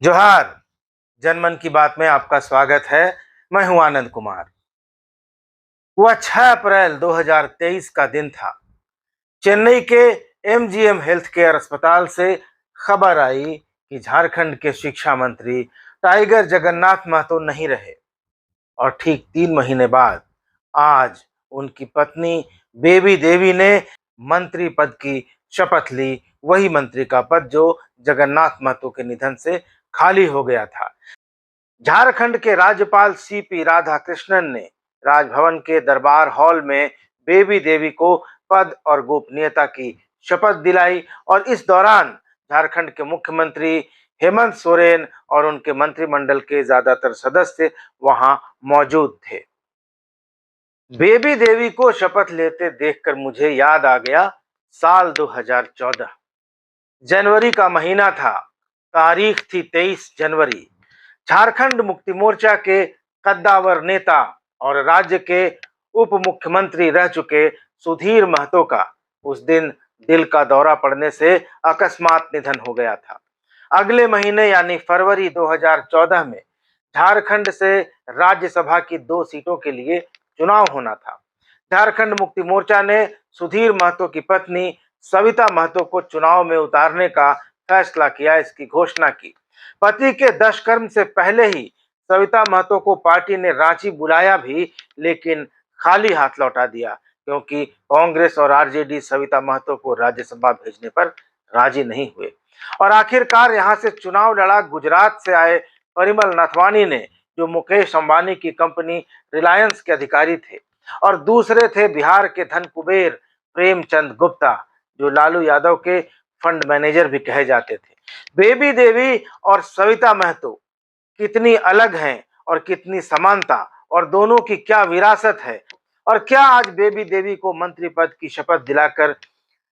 जोहार। जनमन की बात में आपका स्वागत है। मैं हूं आनंद कुमार। वह 6 अप्रैल 2023 का दिन था। चेन्नई के एमजीएम हेल्थ केयर अस्पताल से खबर आई कि झारखंड के शिक्षा मंत्री टाइगर जगन्नाथ महतो नहीं रहे और ठीक 3 महीने बाद आज उनकी पत्नी बेबी देवी ने मंत्री पद की शपथ ली। वही मंत्री का पद जो जगन्नाथ महतो के निधन से खाली हो गया था। झारखंड के राज्यपाल सीपी राधाकृष्णन ने राजभवन के दरबार हॉल में बेबी देवी को पद और गोपनीयता की शपथ दिलाई और इस दौरान झारखंड के मुख्यमंत्री हेमंत सोरेन और उनके मंत्रिमंडल के ज्यादातर सदस्य वहां मौजूद थे। बेबी देवी को शपथ लेते देखकर मुझे याद आ गया साल 2014। जनवरी का महीना था। तारीख थी 23 जनवरी। झारखंड मुक्ति मोर्चा के कद्दावर नेता और राज्य के उप मुख्यमंत्री रह चुके सुधीर महतो का उस दिन दिल का दौरा पड़ने से अकस्मात निधन हो गया था। अगले महीने यानी फरवरी 2014 में झारखंड से राज्यसभा की 2 सीटों के लिए चुनाव होना था। झारखंड मुक्ति मोर्चा ने सुधीर महतो की पत्नी सविता महतो को चुनाव में उतारने का फैसला किया, इसकी घोषणा की। पति के दुष्कर्म से पहले ही सविता महतो को पार्टी ने रांची बुलाया भी, लेकिन खाली हाथ लौटा दिया क्योंकि कांग्रेस और आरजेडी सविता महतो को राज्यसभा भेजने पर राजी नहीं हुए। और आखिरकार यहां से चुनाव लड़ा गुजरात से आए परिमल नथवानी ने, जो मुकेश अंबानी की कंपनी रिलायंस के अधिकारी थे, और दूसरे थे बिहार के धन कुबेर प्रेमचंद गुप्ता, जो लालू यादव के फंड मैनेजर भी कहे जाते थे। बेबी देवी और सविता महतो कितनी अलग हैं और कितनी समानता, और दोनों की क्या विरासत है, और क्या आज बेबी देवी को मंत्री पद की शपथ दिलाकर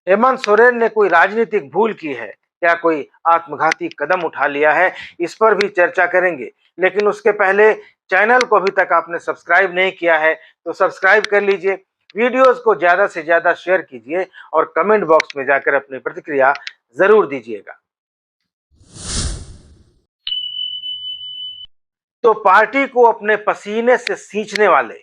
हेमंत सोरेन ने कोई राजनीतिक भूल की है, क्या कोई आत्मघाती कदम उठा लिया है, इस पर भी चर्चा करेंगे। लेकिन उसके पहले चैनल को अभी तक आपने सब्सक्राइब नहीं किया है तो सब्सक्राइब कर लीजिए, वीडियोस को ज्यादा से ज्यादा शेयर कीजिए और कमेंट बॉक्स में जाकर अपनी प्रतिक्रिया जरूर दीजिएगा। तो पार्टी को अपने पसीने से सींचने वाले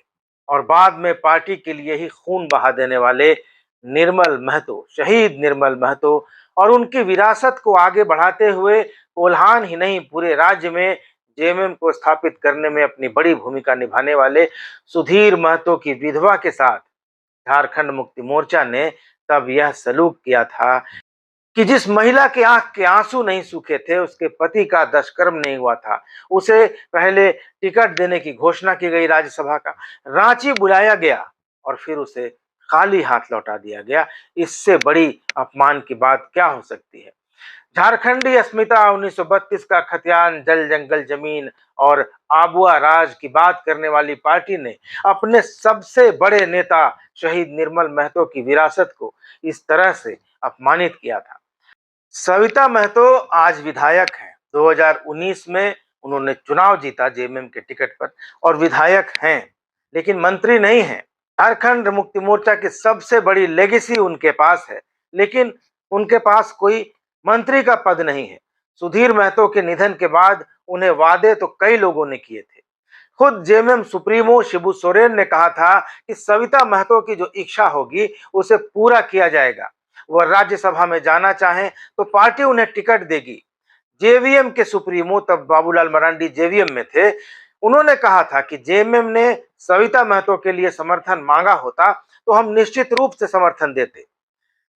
और बाद में पार्टी के लिए ही खून बहा देने वाले निर्मल महतो, शहीद निर्मल महतो, और उनकी विरासत को आगे बढ़ाते हुए कोल्हान ही नहीं पूरे राज्य में जेएमएम को स्थापित करने में अपनी बड़ी भूमिका निभाने वाले सुधीर महतो की विधवा के साथ झारखंड मुक्ति मोर्चा ने तब यह सलूक किया था कि जिस महिला के आंख के आंसू नहीं सूखे थे, उसके पति का दुष्कर्म नहीं हुआ था, उसे पहले टिकट देने की घोषणा की गई राज्यसभा का, रांची बुलाया गया और फिर उसे खाली हाथ लौटा दिया गया। इससे बड़ी अपमान की बात क्या हो सकती है। झारखंडी अस्मिता 1932 का खतियान, जल जंगल जमीन और आबुआ राज की बात करने वाली पार्टी ने अपने सबसे बड़े नेता शहीद निर्मल महतो की विरासत को इस तरह से अपमानित किया था। सविता महतो आज विधायक हैं। 2019 में उन्होंने चुनाव जीता जेएमएम के टिकट पर और विधायक हैं, लेकिन मंत्री नहीं हैं। झारखंड मुक्ति मोर्चा की सबसे बड़ी लेगेसी उनके पास है, लेकिन उनके पास कोई मंत्री का पद नहीं है। सुधीर महतो के निधन के बाद उन्हें वादे तो कई लोगों ने किए थे। खुद जेएमएम सुप्रीमो शिबू सोरेन ने कहा था कि सविता महतो की जो इच्छा होगी उसे पूरा किया जाएगा। वह राज्यसभा में जाना चाहें तो पार्टी उन्हें टिकट देगी। जेवीएम के सुप्रीमो, तब बाबूलाल मरांडी जेवीएम में थे, उन्होंने कहा था कि जेएमएम ने सविता महतो के लिए समर्थन मांगा होता तो हम निश्चित रूप से समर्थन देते।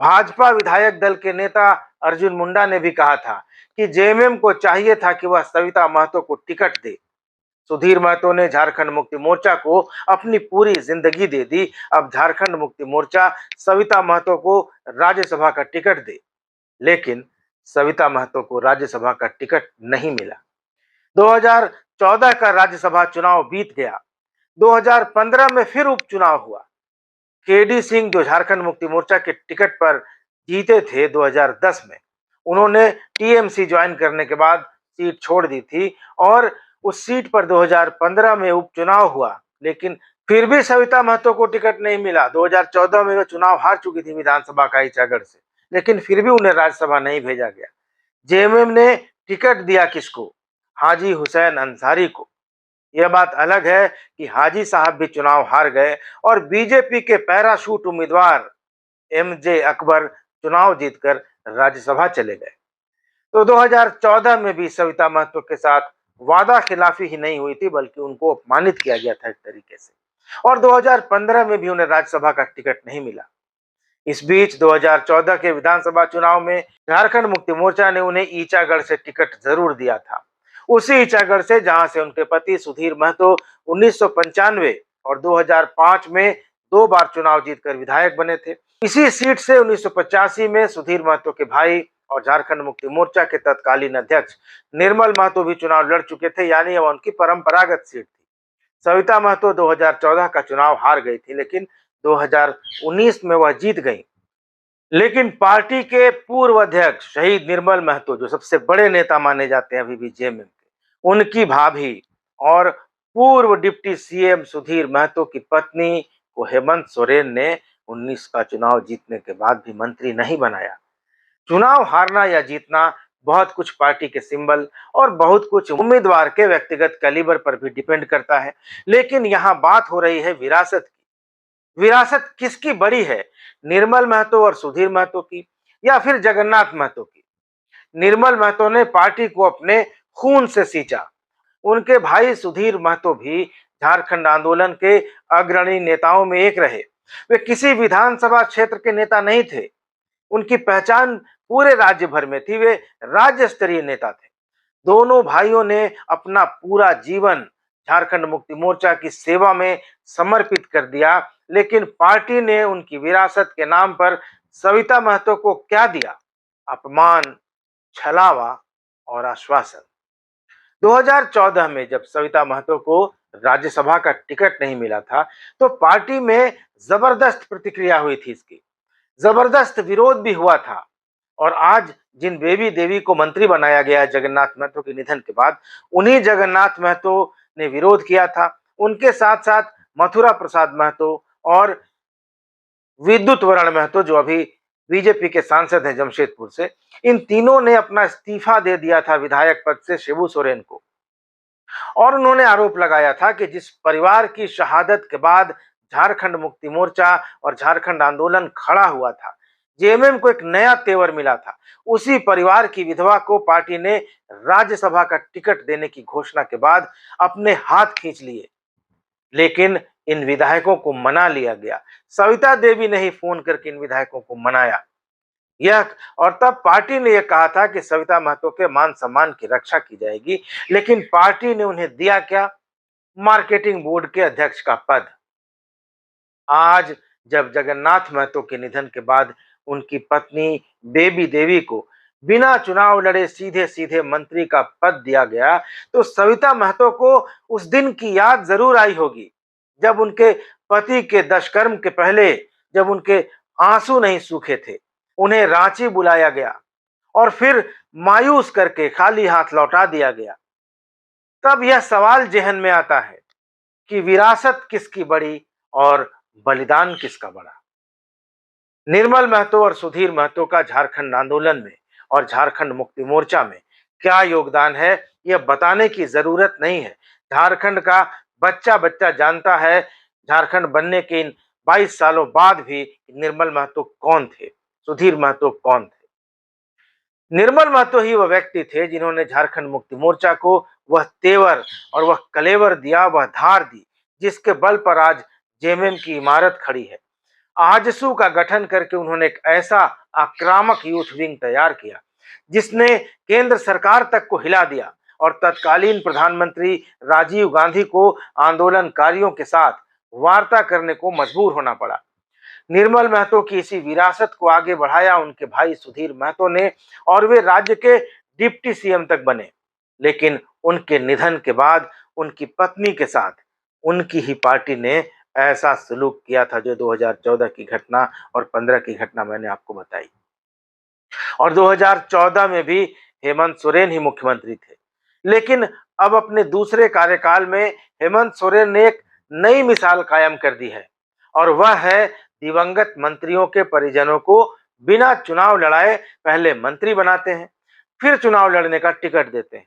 भाजपा विधायक दल के नेता अर्जुन मुंडा ने भी कहा था कि जेएमएम को चाहिए था कि वह सविता महतो को टिकट दे। सुधीर महतो ने झारखंड मुक्ति मोर्चा को अपनी पूरी जिंदगी दे दी। अब झारखंड मुक्ति मोर्चा सविता महतो को राज्यसभा का टिकट दे, लेकिन सविता महतो को राज्यसभा का टिकट नहीं मिला। 2014 का राज्यसभा चुनाव बीत गया। 2015 में फिर उपचुनाव हुआ। केडी सिंह, जो झारखंड मुक्ति मोर्चा के टिकट पर जीते थे 2010 में, उन्होंने टीएमसी ज्वाइन करने के बाद सीट छोड़ दी थी और उस सीट पर 2015 में उपचुनाव हुआ, लेकिन फिर भी सविता महतो को टिकट नहीं मिला। 2014 में वह चुनाव हार चुकी थी विधानसभा का ईचागढ़ से, लेकिन फिर भी उन्हें राज्यसभा नहीं भेजा गया। जेएमएम ने टिकट दिया किसको? हाजी हुसैन अंसारी को। यह बात अलग है कि हाजी साहब भी चुनाव हार गए और बीजेपी के पैराशूट उम्मीदवार एमजे अकबर चुनाव जीतकर राज्यसभा चले गए। तो 2014 में भी सविता महतो के साथ वादा खिलाफी ही नहीं हुई थी, बल्कि उनको अपमानित किया गया था एक तरीके से। और 2015 में भी उन्हें राज्यसभा का टिकट नहीं मिला। इस बीच 2014 के विधानसभा चुनाव में झारखंड मुक्ति मोर्चा ने उन्हें ईचागढ़ से टिकट जरूर दिया था। उसी ईचागढ़ से जहां से उनके पति सुधीर महतो 1995 और 2005 में 2 बार चुनाव जीतकर विधायक बने थे। इसी सीट से 1985 में सुधीर महतो के भाई और झारखंड मुक्ति मोर्चा के तत्कालीन अध्यक्ष निर्मल महतो भी चुनाव लड़ चुके थे, यानी यह उनकी परंपरागत सीट थी। सविता महतो 2014 का चुनाव हार गई थी, लेकिन 2019 में वह जीत गई। लेकिन पार्टी के पूर्व अध्यक्ष शहीद निर्मल महतो, जो सबसे बड़े नेता माने जाते हैं अभी भी जेएमएम के, उनकी भाभी और पूर्व डिप्टी सीएम सुधीर महतो की पत्नी को हेमंत सोरेन ने 19 का चुनाव जीतने के बाद भी मंत्री नहीं बनाया। चुनाव हारना या जीतना बहुत कुछ पार्टी के सिंबल और बहुत कुछ उम्मीदवार के व्यक्तिगत कैलिबर पर भी डिपेंड करता है। लेकिन यहाँ बात हो रही है विरासत की। विरासत किसकी बड़ी है, निर्मल महतो और सुधीर महतो की, या फिर जगन्नाथ महतो की? निर्मल महतो ने पार्टी को अपने खून से सींचा। उनके भाई सुधीर महतो भी झारखंड आंदोलन के अग्रणी नेताओं में एक रहे। वे किसी विधानसभा क्षेत्र के नेता नहीं थे, उनकी पहचान पूरे राज्य भर में थी। वे राज्य स्तरीय नेता थे। दोनों भाइयों ने अपना पूरा जीवन झारखंड मुक्ति मोर्चा की सेवा में समर्पित कर दिया, लेकिन पार्टी ने उनकी विरासत के नाम पर सविता महतो को क्या दिया? अपमान, छलावा और आश्वासन। 2014 में जब सविता महतो को राज्यसभा का टिकट नहीं मिला था, तो पार्टी में जबरदस्त प्रतिक्रिया हुई थी इसकी। जबरदस्त विरोध भी हुआ था। और आज जिन बेबी देवी को मंत्री बनाया गया जगन्नाथ महतो के निधन के बाद, उन्हीं जगन्नाथ महतो ने विरोध किया था। उनके साथ साथ मथुरा प्रसाद महतो और विद्युत वरण महतो, जो अभी बीजेपी के सांसद हैं जमशेदपुर से, इन तीनों ने अपना इस्तीफा दे दिया था विधायक पद से शिबू सोरेन को। और उन्होंने आरोप लगाया था कि जिस परिवार की शहादत के बाद झारखंड मुक्ति मोर्चा और झारखंड आंदोलन खड़ा हुआ था, जेएमएम को एक नया तेवर मिला था, उसी परिवार की विधवा को पार्टी ने राज्यसभा का टिकट देने की घोषणा के बाद अपने हाथ खींच लिए। लेकिन इन विधायकों को मना लिया गया। सविता देवी ने ही फोन करके इन विधायकों को मनाया। यह और तब पार्टी ने यह कहा था कि सविता महतो के मान सम्मान की रक्षा की जाएगी, लेकिन पार्टी ने उन्हें दिया क्या? मार्केटिंग बोर्ड के अध्यक्ष का पद। आज जब जगन्नाथ महतो के निधन के बाद उनकी पत्नी बेबी देवी को बिना चुनाव लड़े सीधे सीधे मंत्री का पद दिया गया, तो सविता महतो को उस दिन की याद जरूर आई होगी, जब उनके पति के दुष्कर्म के पहले, जब उनके आंसू नहीं सूखे थे, उन्हें रांची बुलाया गया और फिर मायूस करके खाली हाथ लौटा दिया गया। तब यह सवाल जेहन में आता है कि विरासत किसकी बड़ी और बलिदान किसका बड़ा? निर्मल महतो और सुधीर महतो का झारखंड आंदोलन में और झारखंड मुक्ति मोर्चा में क्या योगदान है, यह बताने की जरूरत नहीं है। झारखंड का बच्चा बच्चा जानता है, झारखंड बनने के इन 22 सालों बाद भी निर्मल महतो कौन थे, सुधीर महतो कौन थे। निर्मल महतो ही वह व्यक्ति थे जिन्होंने झारखंड मुक्ति मोर्चा को वह तेवर और वह कलेवर दिया, वह धार दी, जिसके बल पर आज जेएमएम की इमारत खड़ी है। आजसू का गठन करके उन्होंने एक ऐसा आक्रामक यूथ विंग तैयार किया जिसने केंद्र सरकार तक को हिला दिया और तत्कालीन प्रधानमंत्री राजीव गांधी को आंदोलनकारियों के साथ वार्ता करने को मजबूर होना पड़ा। निर्मल महतो की इसी विरासत को आगे बढ़ाया उनके भाई सुधीर महतो ने और वे राज्य के डिप्टी सीएम तक बने। लेकिन उनके निधन के बाद उनकी पत्नी के साथ उनकी ही पार्टी ने ऐसा सलूक किया था, जो 2014 की घटना और 15 की घटना मैंने आपको बताई। और 2014 में भी हेमंत सोरेन ही मुख्यमंत्री थे। लेकिन अब अपने दूसरे कार्यकाल में हेमंत सोरेन ने एक नई मिसाल कायम कर दी है, और वह है दिवंगत मंत्रियों के परिजनों को बिना चुनाव लड़ाए पहले मंत्री बनाते हैं, फिर चुनाव लड़ने का टिकट देते हैं।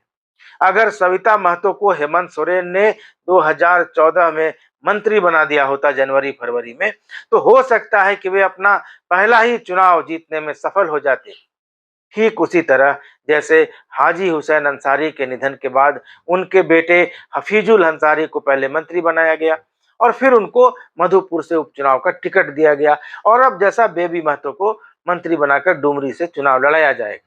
अगर सविता महतो को हेमंत सोरेन ने 2014 में मंत्री बना दिया होता जनवरी फरवरी में, तो हो सकता है कि वे अपना पहला ही चुनाव जीतने में सफल हो जाते। ठीक उसी तरह जैसे हाजी हुसैन अंसारी के निधन के बाद उनके बेटे हफीजुल अंसारी को पहले मंत्री बनाया गया और फिर उनको मधुपुर से उपचुनाव का टिकट दिया गया, और अब जैसा बेबी महतो को मंत्री बनाकर डुमरी से चुनाव लड़ाया जाएगा।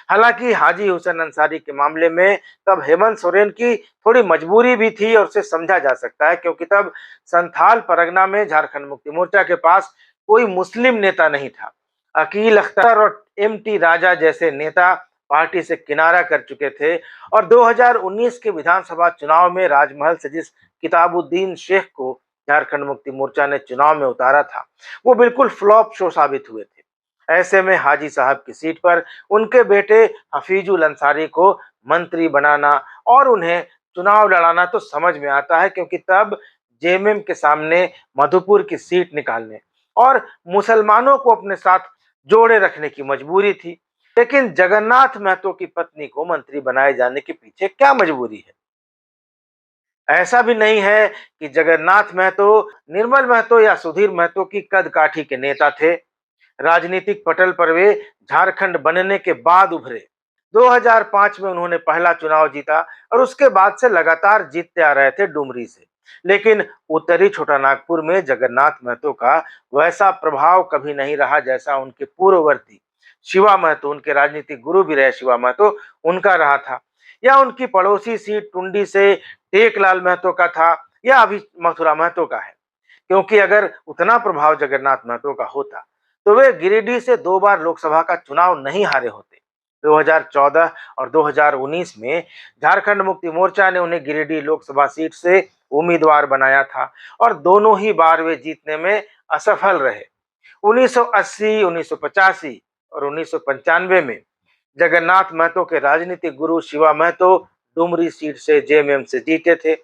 हालांकि हाजी हुसैन अंसारी के मामले में तब हेमंत सोरेन की थोड़ी मजबूरी भी थी और उसे समझा जा सकता है, क्योंकि तब संथाल परगना में झारखंड मुक्ति मोर्चा के पास कोई मुस्लिम नेता नहीं था। अकील अख्तर और एमटी राजा जैसे नेता पार्टी से किनारा कर चुके थे और 2019 के विधानसभा चुनाव में राजमहल से जिस किताबुद्दीन शेख को झारखंड मुक्ति मोर्चा ने चुनाव में उतारा था, वो बिल्कुल फ्लॉप शो साबित हुए थे। ऐसे में हाजी साहब की सीट पर उनके बेटे हफीजुल अंसारी को मंत्री बनाना और उन्हें चुनाव लड़ाना तो समझ में आता है, क्योंकि तब जेएमएम के सामने मधुपुर की सीट निकालने और मुसलमानों को अपने साथ जोड़े रखने की मजबूरी थी। लेकिन जगन्नाथ महतो की पत्नी को मंत्री बनाए जाने के पीछे क्या मजबूरी है? ऐसा भी नहीं है कि जगन्नाथ महतो निर्मल महतो या सुधीर महतो की कद काठी के नेता थे। राजनीतिक पटल पर वे झारखंड बनने के बाद उभरे। 2005 में उन्होंने पहला चुनाव जीता और उसके बाद से लगातार जीतते आ रहे थे डुमरी से। लेकिन उत्तरी छोटा नागपुर में जगन्नाथ महतो का वैसा प्रभाव कभी नहीं रहा जैसा उनके पूर्ववर्ती शिवा महतो, उनके राजनीतिक गुरु भी रहे शिवा महतो, उनका रहा था, या उनकी पड़ोसी सीट टुंडी से टेकलाल महतो का था, या अभी मथुरा महतो का है। क्योंकि अगर उतना प्रभाव जगन्नाथ महतो का होता तो वे गिरिडीह से 2 बार लोकसभा का चुनाव नहीं हारे होते। 2014 और 2019 में झारखंड मुक्ति मोर्चा ने उन्हें गिरिडीह लोकसभा सीट से उम्मीदवार बनाया था और दोनों ही बार वे जीतने में असफल रहे। 1980, 1985 और 1995 में जगन्नाथ महतो के राजनीतिक गुरु शिवा महतो डुमरी सीट से जेएमएम से जीते थे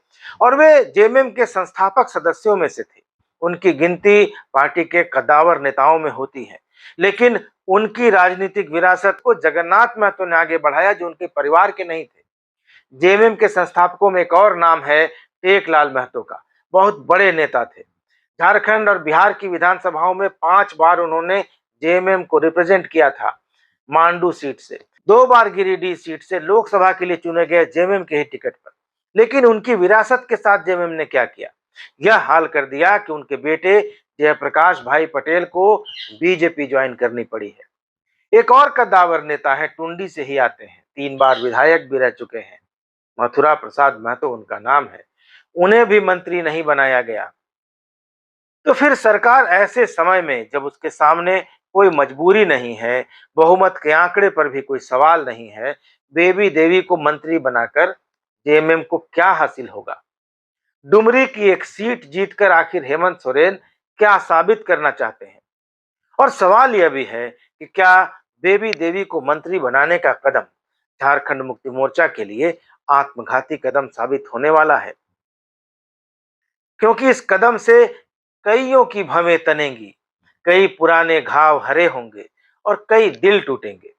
और वे जेएमएम के संस्थापक सदस्यों में से थे। उनकी गिनती पार्टी के कद्दावर नेताओं में होती है, लेकिन उनकी राजनीतिक विरासत को जगन्नाथ महतो ने आगे बढ़ाया जो उनके परिवार के नहीं थे। जेएमएम के संस्थापकों में एक और नाम है टेकलाल महतो का। बहुत बड़े नेता थे। झारखंड और बिहार की विधानसभाओं में 5 बार उन्होंने जेएमएम को रिप्रेजेंट किया था मांडू सीट से। 2 बार गिरिडीह सीट से लोकसभा के लिए चुने गए जेएमएम के ही टिकट पर। लेकिन उनकी विरासत के साथ जेएमएम ने क्या किया? यह हाल कर दिया कि उनके बेटे जयप्रकाश भाई पटेल को बीजेपी ज्वाइन करनी पड़ी है। एक और कद्दावर नेता है, टुंडी से ही आते हैं, 3 बार विधायक भी रह चुके हैं, मथुरा प्रसाद महतो उनका नाम है। उन्हें भी मंत्री नहीं बनाया गया। तो फिर सरकार ऐसे समय में जब उसके सामने कोई मजबूरी नहीं है, बहुमत के आंकड़े पर भी कोई सवाल नहीं है, बेबी देवी को मंत्री बनाकर जेएमएम को क्या हासिल होगा? डुमरी की एक सीट जीतकर आखिर हेमंत सोरेन क्या साबित करना चाहते हैं? और सवाल यह भी है कि क्या बेबी देवी को मंत्री बनाने का कदम झारखंड मुक्ति मोर्चा के लिए आत्मघाती कदम साबित होने वाला है? क्योंकि इस कदम से कईयों की भवें तनेंगी, कई पुराने घाव हरे होंगे और कई दिल टूटेंगे।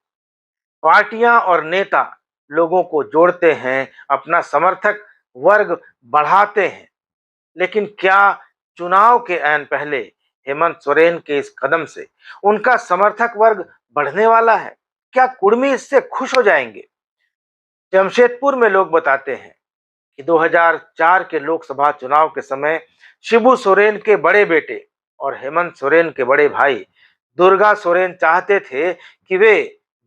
पार्टियां और नेता लोगों को जोड़ते हैं, अपना समर्थक वर्ग बढ़ाते हैं, लेकिन क्या चुनाव के ऐन पहले हेमंत सोरेन के इस कदम से उनका समर्थक वर्ग बढ़ने वाला है? क्या कुर्मी इससे खुश हो जाएंगे? जमशेदपुर में लोग बताते हैं कि 2004 के लोकसभा चुनाव के समय शिबू सोरेन के बड़े बेटे और हेमंत सोरेन के बड़े भाई दुर्गा सोरेन चाहते थे कि वे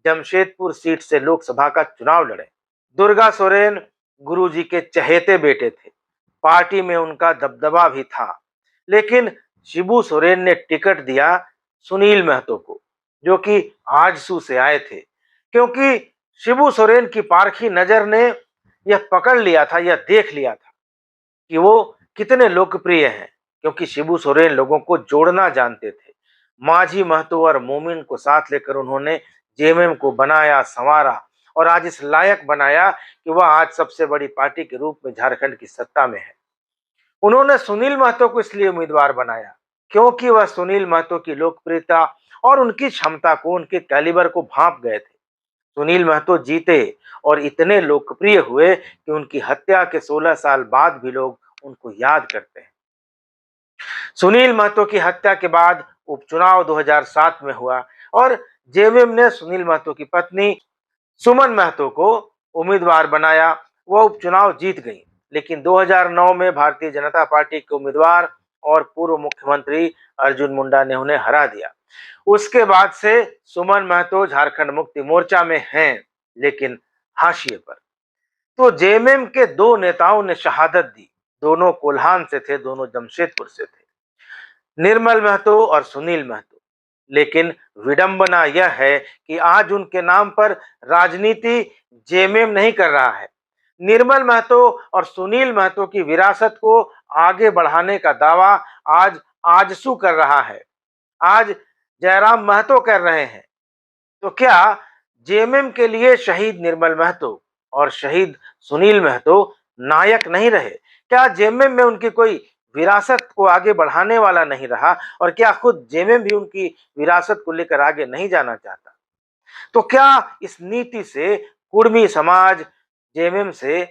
जमशेदपुर सीट से लोकसभा का चुनाव लड़े। दुर्गा सोरेन गुरुजी के चहेते बेटे थे, पार्टी में उनका दबदबा भी था, लेकिन शिबू सोरेन ने टिकट दिया सुनील महतो को, जो कि आजसू से आए थे, क्योंकि शिबू सोरेन की पारखी नजर ने यह पकड़ लिया था, यह देख लिया था कि वो कितने लोकप्रिय हैं, क्योंकि शिबू सोरेन लोगों को जोड़ना जानते थे। माझी महतो और मोमिन को साथ लेकर उन्होंने जेएमएम को बनाया, संवारा और आज इस लायक बनाया कि वह आज सबसे बड़ी पार्टी के रूप में झारखंड की सत्ता में है। उन्होंने सुनील महतो को इसलिए उम्मीदवार बनाया क्योंकि वह सुनील महतो की लोकप्रियता और उनकी क्षमता को, उनके कैलिबर को भांप गए थे। सुनील महतो जीते और इतने लोकप्रिय हुए कि उनकी हत्या के 16 साल बाद भी लोग उनको याद करते हैं। सुनील महतो की हत्या के बाद उपचुनाव 2007 में हुआ और जेएमएम ने सुनील महतो की पत्नी सुमन महतो को उम्मीदवार बनाया। वह उपचुनाव जीत गई, लेकिन 2009 में भारतीय जनता पार्टी के उम्मीदवार और पूर्व मुख्यमंत्री अर्जुन मुंडा ने उन्हें हरा दिया। उसके बाद से सुमन महतो झारखंड मुक्ति मोर्चा में हैं, लेकिन हाशिए पर। तो जेएमएम के दो नेताओं ने शहादत दी। दोनों कोल्हान से थे, दोनों जमशेदपुर से थे, निर्मल महतो और सुनील महतो। लेकिन विडंबना यह है कि आज उनके नाम पर राजनीति जेएमएम नहीं कर रहा है। निर्मल महतो और सुनील महतो की विरासत को आगे बढ़ाने का दावा आज आजसू कर रहा है, आज जयराम महतो कर रहे हैं। तो क्या जेएमएम के लिए शहीद निर्मल महतो और शहीद सुनील महतो नायक नहीं रहे? क्या जेएमएम में उनकी कोई विरासत को आगे बढ़ाने वाला नहीं रहा? और क्या खुद जेएमएम भी उनकी विरासत को लेकर आगे नहीं जाना चाहता? तो क्या इस नीति से कुर्मी समाज जेएमएम से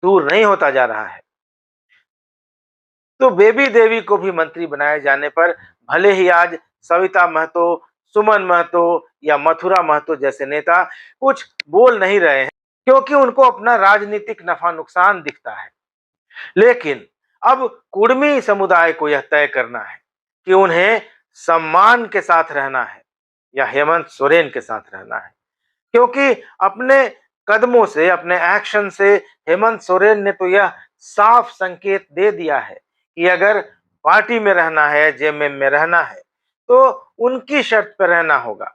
दूर नहीं होता जा रहा है? तो बेबी देवी को भी मंत्री बनाए जाने पर भले ही आज सविता महतो, सुमन महतो या मथुरा महतो जैसे नेता कुछ बोल नहीं रहे हैं, क्योंकि उनको अपना राजनीतिक नफा नुकसान दिखता है। लेकिन अब कुर्मी समुदाय को यह तय करना है कि उन्हें सम्मान के साथ रहना है या हेमंत सोरेन के साथ रहना है, क्योंकि अपने कदमों से, अपने एक्शन से हेमंत सोरेन ने तो यह साफ संकेत दे दिया है कि अगर पार्टी में रहना है, जेएमएम में रहना है, तो उनकी शर्त पर रहना होगा।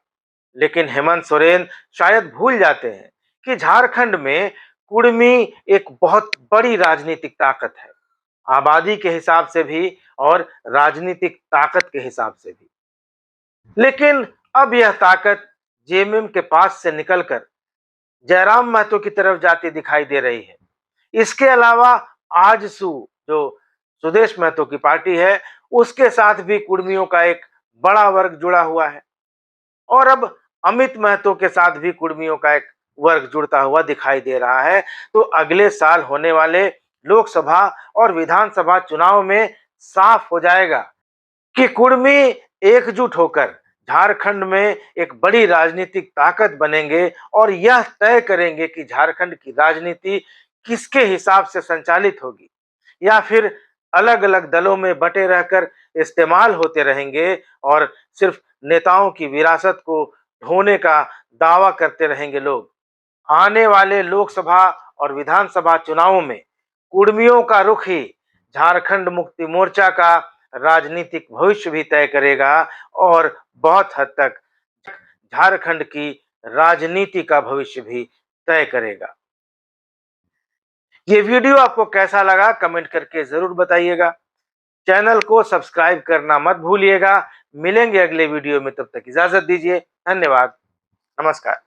लेकिन हेमंत सोरेन शायद भूल जाते हैं कि झारखंड में कुर्मी एक बहुत बड़ी राजनीतिक ताकत है, आबादी के हिसाब से भी और राजनीतिक ताकत के हिसाब से भी। लेकिन अब यह ताकत जेएमएम के पास से निकलकर जयराम महतो की तरफ जाती दिखाई दे रही है। इसके अलावा आजसू जो सुदेश महतो की पार्टी है, उसके साथ भी कुर्मियों का एक बड़ा वर्ग जुड़ा हुआ है और अब अमित महतो के साथ भी कुर्मियों का एक वर्ग जुड़ता हुआ दिखाई दे रहा है। तो अगले साल होने वाले लोकसभा और विधानसभा चुनाव में साफ हो जाएगा कि कुर्मी एकजुट होकर झारखंड में एक बड़ी राजनीतिक ताकत बनेंगे और यह तय करेंगे कि झारखंड की राजनीति किसके हिसाब से संचालित होगी, या फिर अलग अलग दलों में बटे रहकर इस्तेमाल होते रहेंगे और सिर्फ नेताओं की विरासत को ढोने का दावा करते रहेंगे लोग। आने वाले लोकसभा और विधानसभा चुनावों में कुर्मियों का रुख ही झारखंड मुक्ति मोर्चा का राजनीतिक भविष्य भी तय करेगा और बहुत हद तक झारखंड की राजनीति का भविष्य भी तय करेगा। ये वीडियो आपको कैसा लगा कमेंट करके जरूर बताइएगा। चैनल को सब्सक्राइब करना मत भूलिएगा। मिलेंगे अगले वीडियो में, तब तक इजाजत दीजिए। धन्यवाद, नमस्कार।